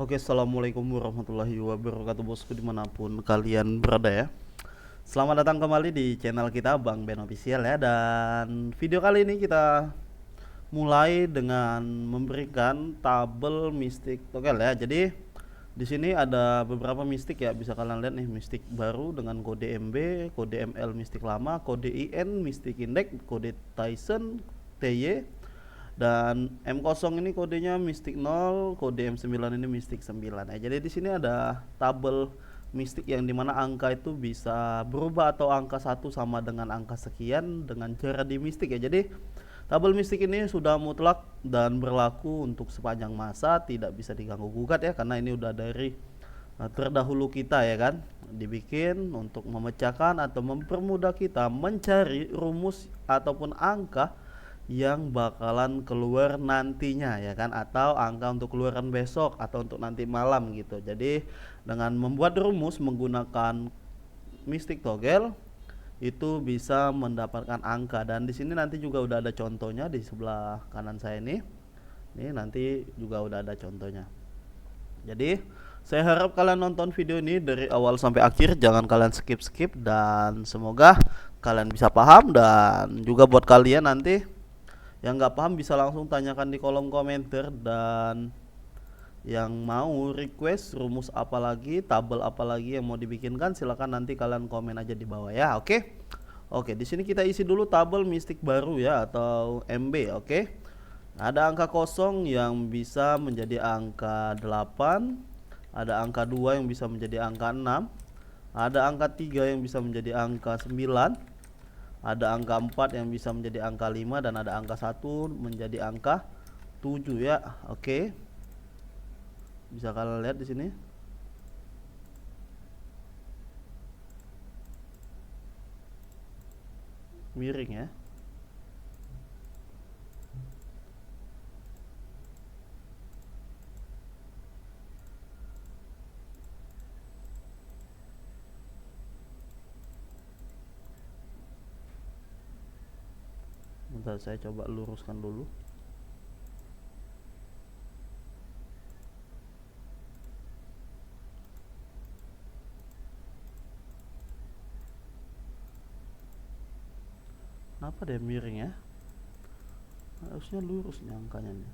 Oke, assalamualaikum warahmatullahi wabarakatuh bosku dimanapun kalian berada ya. Selamat datang kembali di channel kita Bang Ben Official ya. Dan video kali ini kita mulai dengan memberikan tabel mistik togel ya. Jadi di sini ada beberapa mistik ya, bisa kalian lihat nih, mistik baru dengan kode MB, kode ML mistik lama, kode IN mistik indeks, kode Tyson, TY, dan M0 ini kodenya mistik 0, kode M9 ini mistik 9 ya. Jadi di sini ada tabel mistik yang dimana angka itu bisa berubah atau angka 1 sama dengan angka sekian dengan cara di mistik ya. Jadi tabel mistik ini sudah mutlak dan berlaku untuk sepanjang masa, tidak bisa diganggu gugat ya, karena ini udah dari terdahulu kita ya kan, dibikin untuk memecahkan atau mempermudah kita mencari rumus ataupun angka yang bakalan keluar nantinya ya kan, atau angka untuk keluaran besok atau untuk nanti malam gitu. Jadi dengan membuat rumus menggunakan mistik togel itu bisa mendapatkan angka, dan di sini nanti juga udah ada contohnya di sebelah kanan saya ini. Ini nanti juga udah ada contohnya. Jadi saya harap kalian nonton video ini dari awal sampai akhir, jangan kalian skip-skip, dan semoga kalian bisa paham. Dan juga buat kalian nanti yang nggak paham bisa langsung tanyakan di kolom komentar, dan yang mau request rumus apa lagi, tabel apa lagi yang mau dibikinkan, silahkan nanti kalian komen aja di bawah ya. Oke, di sini kita isi dulu tabel mistik baru ya, atau MB. Oke, ada angka kosong yang bisa menjadi angka 8, ada angka 2 yang bisa menjadi angka 6, ada angka 3 yang bisa menjadi angka 9, ada angka 4 yang bisa menjadi angka 5, dan ada angka 1 menjadi angka 7 ya. Oke. Bisa kalian lihat di sini. Miring ya. Bentar, saya coba luruskan dulu. Kenapa dia miring ya? Harusnya lurus nih angkanya nih.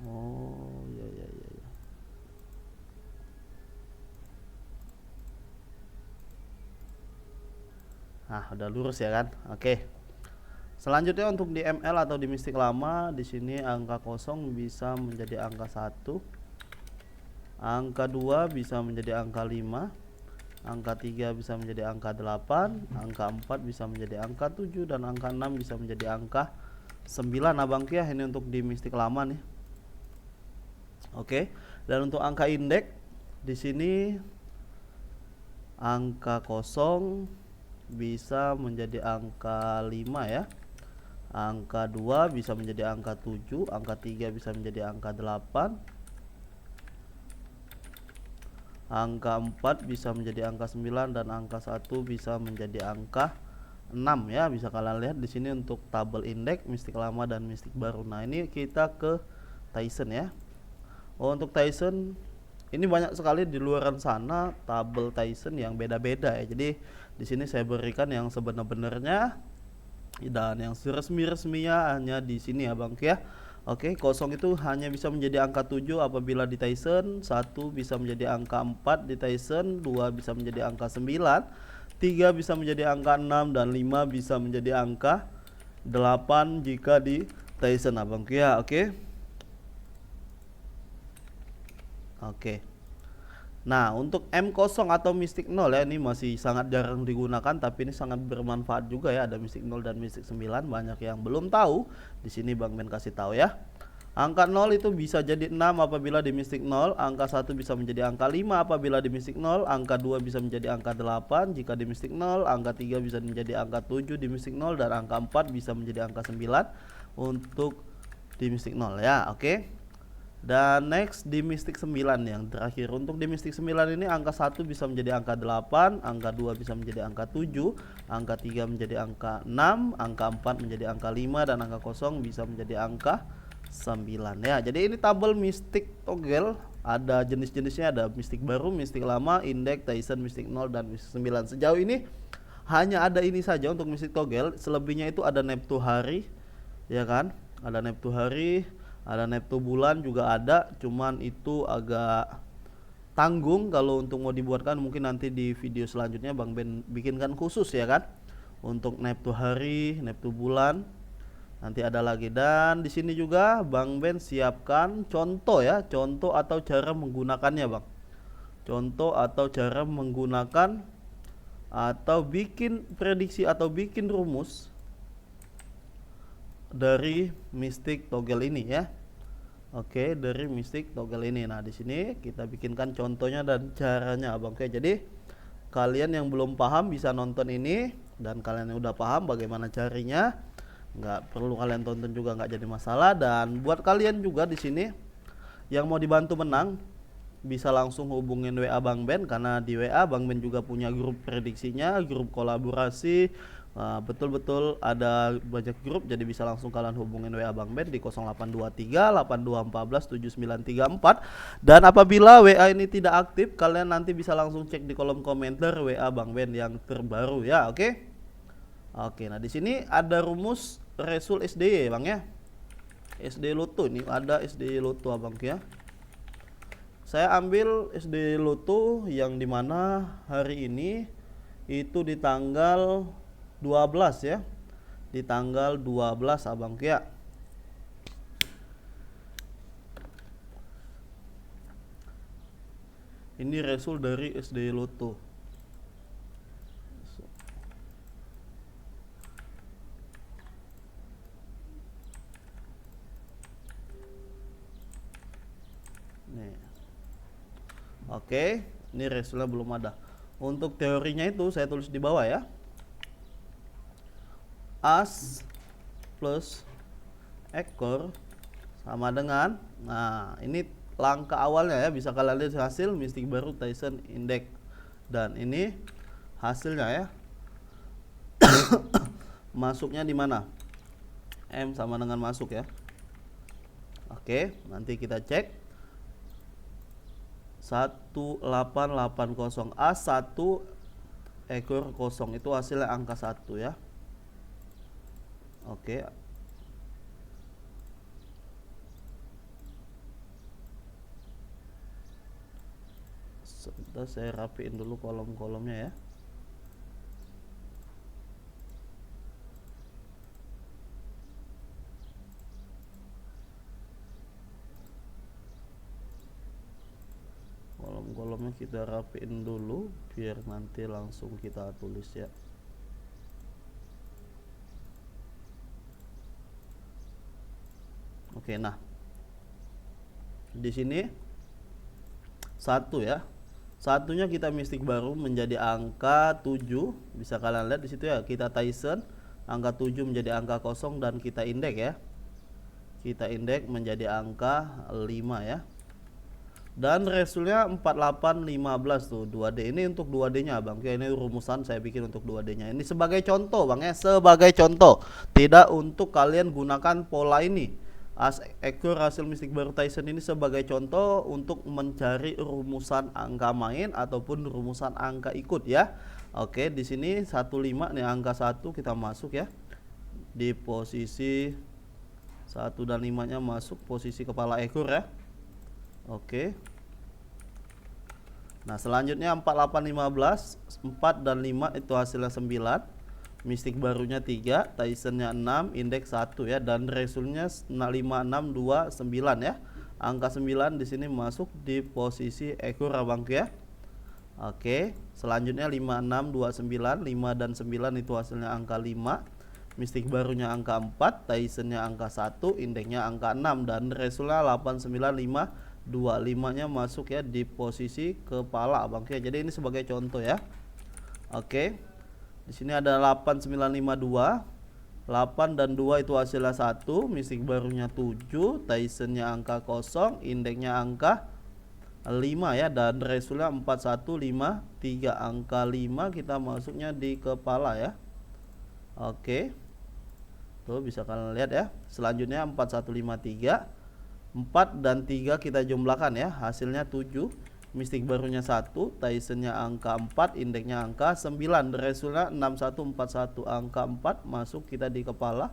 Oh, iya iya iya iya. Nah, udah lurus ya kan? Oke. Selanjutnya untuk di ML atau di mistik lama, di sini angka kosong bisa menjadi angka 1, angka 2 bisa menjadi angka 5, angka 3 bisa menjadi angka 8, angka 4 bisa menjadi angka 7, dan angka 6 bisa menjadi angka 9 abang ya. Ini untuk di mistik lama nih. Oke. Dan untuk angka indeks di sini angka kosong bisa menjadi angka 5 ya. Angka 2 bisa menjadi angka 7, angka 3 bisa menjadi angka 8, angka 4 bisa menjadi angka 9, dan angka 1 bisa menjadi angka 6 ya. Bisa kalian lihat di sini untuk tabel indeks mistik lama dan mistik baru. Nah, ini kita ke Tyson ya. Oh, untuk Tyson ini banyak sekali di luaran sana tabel Tyson yang beda-beda ya. Jadi di sini saya berikan yang sebenar-benarnya, dan yang resmi-resminya hanya di sini ya bang ya. Oke, kosong itu hanya bisa menjadi angka 7 apabila di Tyson, 1 bisa menjadi angka 4 di Tyson, 2 bisa menjadi angka 9, 3 bisa menjadi angka 6, dan 5 bisa menjadi angka 8 jika di Tyson abang ya. Oke. Nah, untuk M0 atau Mystic 0 ya, ini masih sangat jarang digunakan, tapi ini sangat bermanfaat juga ya. Ada Mystic 0 dan Mystic 9, banyak yang belum tahu. Di sini Bang Ben kasih tahu ya. Angka 0 itu bisa jadi 6 apabila di mistik 0, angka 1 bisa menjadi angka 5 apabila di mistik 0, angka 2 bisa menjadi angka 8 jika di mistik 0, angka 3 bisa menjadi angka 7 di mistik 0, dan angka 4 bisa menjadi angka 9 untuk di mistik 0 ya. Oke. Dan next di mistik 9 yang terakhir. Untuk di mistik 9 ini angka 1 bisa menjadi angka 8, angka 2 bisa menjadi angka 7, angka 3 menjadi angka 6, angka 4 menjadi angka 5, dan angka 0 bisa menjadi angka 9 ya. Jadi ini tabel mistik togel, ada jenis-jenisnya, ada mistik baru, mistik lama, indeks, Tyson, mistik 0 dan mistik 9. Sejauh ini hanya ada ini saja untuk mistik togel, selebihnya itu ada Neptu hari ya kan, ada Neptu hari, ada Neptu bulan juga ada, cuman itu agak tanggung kalau untuk mau dibuatkan. Mungkin nanti di video selanjutnya Bang Ben bikinkan khusus ya kan untuk Neptu hari, Neptu bulan. Nanti ada lagi, dan di sini juga Bang Ben siapkan contoh ya, contoh atau cara menggunakannya Bang. Contoh atau cara menggunakan atau bikin prediksi atau bikin rumus dari mistik togel ini ya. Oke, dari mistik togel ini. Nah, di sini kita bikinkan contohnya dan caranya Bang. Oke, jadi kalian yang belum paham bisa nonton ini, dan kalian yang udah paham bagaimana carinya nggak perlu kalian tonton juga, nggak jadi masalah. Dan buat kalian juga di sini yang mau dibantu menang bisa langsung hubungin WA Bang Ben, karena di WA Bang Ben juga punya grup prediksinya, grup kolaborasi. Betul-betul ada banyak grup, jadi bisa langsung kalian hubungin WA Bang Ben di 0823 8214 7934. Dan apabila WA ini tidak aktif, kalian nanti bisa langsung cek di kolom komentar WA Bang Ben yang terbaru ya. Oke. Oke, nah di sini ada rumus Resul SDY Bang ya. SDY Loto ini ada SDY Loto Abang ya. Saya ambil SDY Loto yang dimana hari ini itu di tanggal 12 ya. Di tanggal 12 Abang ya. Ini Resul dari SDY Loto. Nih. Oke, ini Resulnya belum ada. Untuk teorinya itu saya tulis di bawah ya. As plus ekor sama dengan, nah ini langkah awalnya ya, bisa kalian lihat hasil mistik baru Tyson Index, dan ini hasilnya ya. Masuknya di mana? M sama dengan masuk ya. Oke, nanti kita cek 1880 A1 ekor kosong itu hasilnya angka 1 ya. Oke. Sebentar saya rapiin dulu kolom-kolomnya ya. Kolom-kolomnya kita rapiin dulu biar nanti langsung kita tulis ya. Oke, nah di sini 1 ya. Satunya kita mistik baru menjadi angka 7. Bisa kalian lihat di situ ya, kita Tyson angka 7 menjadi angka 0 dan kita indeks ya. Kita indeks menjadi angka 5 ya. Dan Resulnya 4815 tuh 2D. Ini untuk 2D-nya Bang. Oke, ini rumusan saya bikin untuk 2D-nya. Ini sebagai contoh Bang ya, sebagai contoh. Tidak untuk kalian gunakan pola ini. As ekor hasil mistik baru Tyson ini sebagai contoh untuk mencari rumusan angka main ataupun rumusan angka ikut ya. Oke, di sini 15 nih angka 1 kita masuk ya. Di posisi 1 dan 5-nya masuk posisi kepala ekor ya. Oke. Nah, selanjutnya 4815, 4 dan 5 itu hasilnya 9. Mistik barunya 3, Tysonnya 6, indeks 1 ya, dan Resulnya 5629 ya. Angka 9 di sini masuk di posisi ekor Abang ya. Oke, selanjutnya 5629, 5 dan 9 itu hasilnya angka 5. mistik barunya angka 4, Tysonnya angka 1, indeksnya angka 6, dan resultnya 89525. Nya masuk ya di posisi kepala Bang. Oke, jadi ini sebagai contoh ya. Oke. Di sini ada 8952. 8 dan 2 itu hasilnya 1, mistik barunya 7, Tysonnya angka 0, indeksnya angka 5 ya, dan resultnya 4153. Angka 5 kita masuknya di kepala ya. Oke. Tuh bisa kalian lihat ya. Selanjutnya 4153. 4 dan 3 kita jumlahkan ya, hasilnya 7. Mistik barunya 1, Tysonnya angka 4, indeksnya angka 9, resultnya 6141. Angka 4 masuk kita di kepala.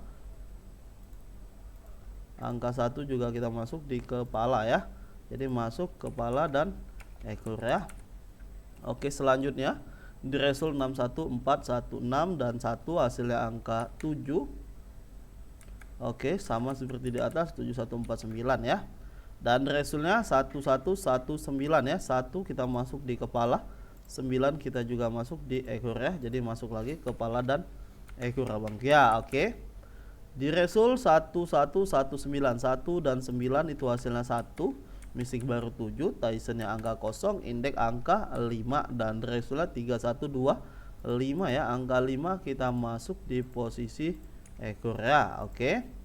Angka 1 juga kita masuk di kepala ya. Jadi masuk kepala dan ekor ya. Oke, selanjutnya di result 61416 dan 1 hasilnya angka 7. Oke, sama seperti di atas 7149 ya. Dan resultnya 1119 ya. 1 kita masuk di kepala, 9 kita juga masuk di ekor ya. Jadi masuk lagi kepala dan ekor Abang ya. Oke. Di result 11191 dan 9 itu hasilnya 1, mistik baru 7, Tysonnya angka 0, indeks angka 5, dan resultnya 3125 ya. Angka 5 kita masuk di posisi ekor ya. Oke.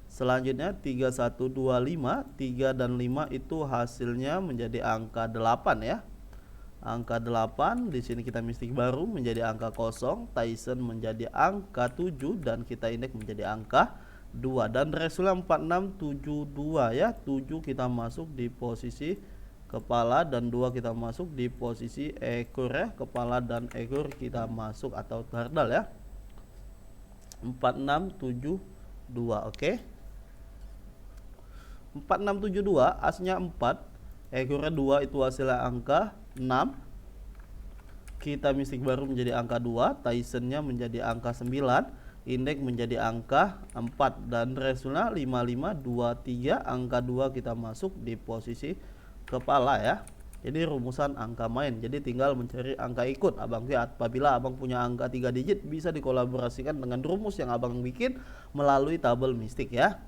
Selanjutnya 3125, 3 dan 5 itu hasilnya menjadi angka 8 ya. Angka 8 di sini kita mistik baru menjadi angka 0, Tyson menjadi angka 7, dan kita indeks menjadi angka 2, dan resultnya 4672 ya. 7 kita masuk di posisi kepala dan 2 kita masuk di posisi ekor ya. Kepala dan ekor kita masuk atau tardal ya. 4672. Oke. 4672 asnya 4, ekornya 2 itu hasilnya angka 6. Kita mistik baru menjadi angka 2, Tysonnya menjadi angka 9, indeks menjadi angka 4, dan resultnya 5523. Angka 2 kita masuk di posisi kepala ya. Jadi rumusan angka main, jadi tinggal mencari angka ikut Abang ya. Apabila Abang punya angka 3 digit bisa dikolaborasikan dengan rumus yang Abang bikin melalui tabel mistik ya.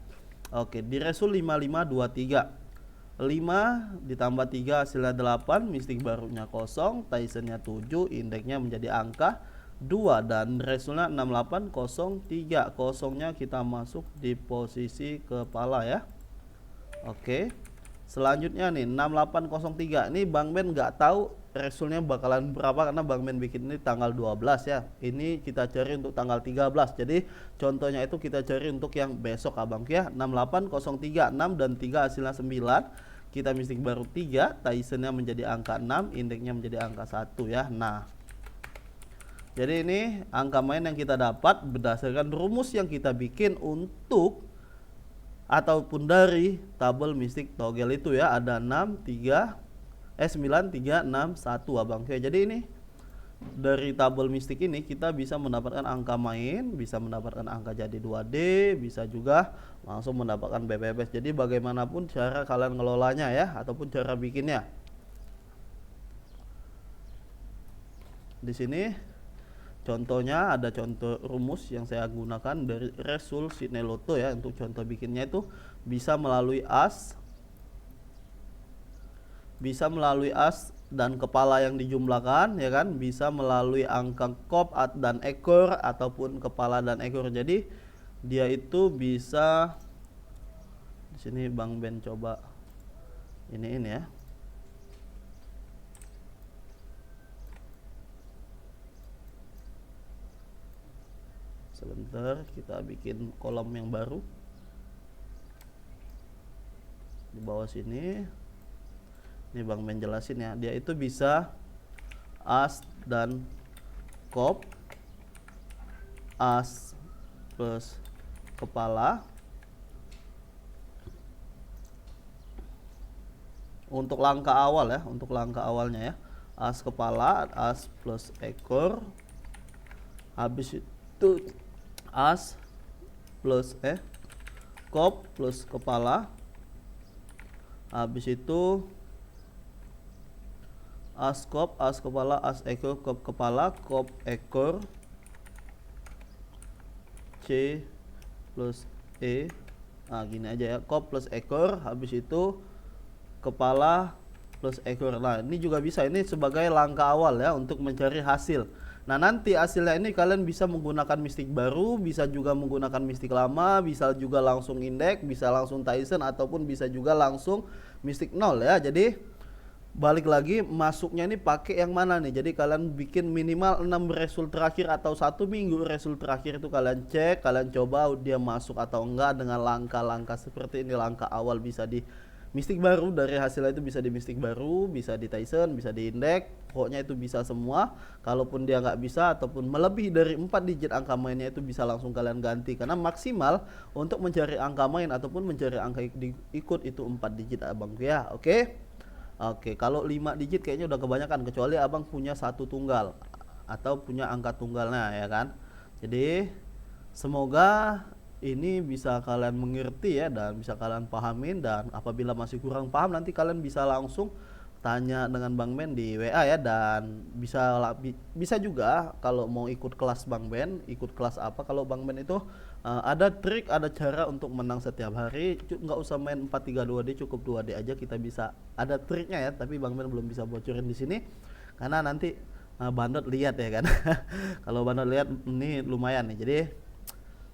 Oke, di result 5523. 5 ditambah 3 hasilnya 8, mistik barunya 0, Tysonnya 7, indeksnya menjadi angka 2, dan resultnya 6803. Kosongnya kita masuk di posisi kepala ya. Oke. Selanjutnya nih 6803. Ini Bang Ben nggak tahu resultnya bakalan berapa karena Bang Ben bikin ini tanggal 12 ya. Ini kita cari untuk tanggal 13. Jadi contohnya itu kita cari untuk yang besok Abang ya. 6803, 6 dan 3 hasilnya 9. Kita mistik baru 3, Tysonnya menjadi angka 6, indeksnya menjadi angka 1 ya. Nah, jadi ini angka main yang kita dapat berdasarkan rumus yang kita bikin untuk ataupun dari tabel mistik togel itu ya. Ada 9 3 6 1 Abang. Oke, jadi ini dari tabel mistik ini kita bisa mendapatkan angka main, bisa mendapatkan angka jadi 2D, bisa juga langsung mendapatkan BPBS. Jadi bagaimanapun cara kalian ngelolanya ya, ataupun cara bikinnya. Di sini contohnya ada contoh rumus yang saya gunakan dari result Sydney Lotto ya. Untuk contoh bikinnya itu bisa melalui as, dan kepala yang dijumlahkan ya kan, bisa melalui angka kop dan ekor ataupun kepala dan ekor. Jadi dia itu bisa, di sini Bang Ben coba ini ya. Sebentar, kita bikin kolom yang baru di bawah sini. Ini Bang Ben jelasin ya. Dia itu bisa as dan kop, as plus kepala. Untuk langkah awal ya, untuk langkah awalnya ya, as kepala, as plus ekor. Habis itu as plus kop plus kepala. Habis itu as kop, as kepala, as ekor, kop kepala, kop ekor. C plus E. Nah gini aja ya, kop plus ekor, habis itu kepala plus ekor. Nah ini juga bisa, ini sebagai langkah awal ya untuk mencari hasil. Nah nanti hasilnya ini kalian bisa menggunakan mistik baru, bisa juga menggunakan mistik lama, bisa juga langsung indeks, bisa langsung Tyson, ataupun bisa juga langsung mistik 0 ya. Jadi balik lagi masuknya ini pakai yang mana nih. Jadi kalian bikin minimal 6 result terakhir atau 1 minggu result terakhir itu kalian cek, kalian coba dia masuk atau enggak dengan langkah-langkah seperti ini. Langkah awal bisa di mistik baru, dari hasilnya itu bisa di mistik baru, bisa di Tyson, bisa di indeks, pokoknya itu bisa semua. Kalaupun dia nggak bisa ataupun melebihi dari 4 digit angka mainnya itu bisa langsung kalian ganti, karena maksimal untuk mencari angka main ataupun mencari angka ikut itu 4 digit abang ya. Oke, kalau 5 digit kayaknya udah kebanyakan, kecuali abang punya satu tunggal atau punya angka tunggalnya ya kan. Jadi semoga ini bisa kalian mengerti ya, dan bisa kalian pahamin. Dan apabila masih kurang paham, nanti kalian bisa langsung tanya dengan Bang Ben di WA ya. Dan bisa juga kalau mau ikut kelas Bang Ben, ikut kelas apa, kalau Bang Ben itu ada trik, ada cara untuk menang setiap hari. Nggak usah main 4-3-2D, cukup 2D aja kita bisa. Ada triknya ya, tapi Bang Ben belum bisa bocorin di sini karena nanti Bandot lihat ya kan. Kalau Bandot lihat ini lumayan nih. Jadi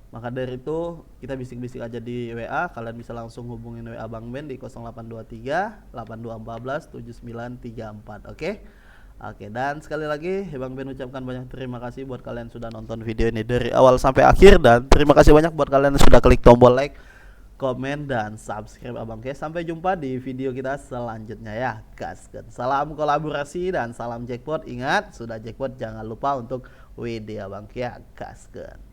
maka dari itu kita bisik-bisik aja di WA. Kalian bisa langsung hubungin WA Bang Ben di 0823 8214 7934. Oke, dan sekali lagi Bang Ben ucapkan banyak terima kasih buat kalian sudah nonton video ini dari awal sampai akhir. Dan terima kasih banyak buat kalian yang sudah klik tombol like, komen, dan subscribe abang. Oke, sampai jumpa di video kita selanjutnya ya. Gaskan. Salam kolaborasi dan salam jackpot. Ingat, sudah jackpot jangan lupa untuk WD abang ya. Gaskan.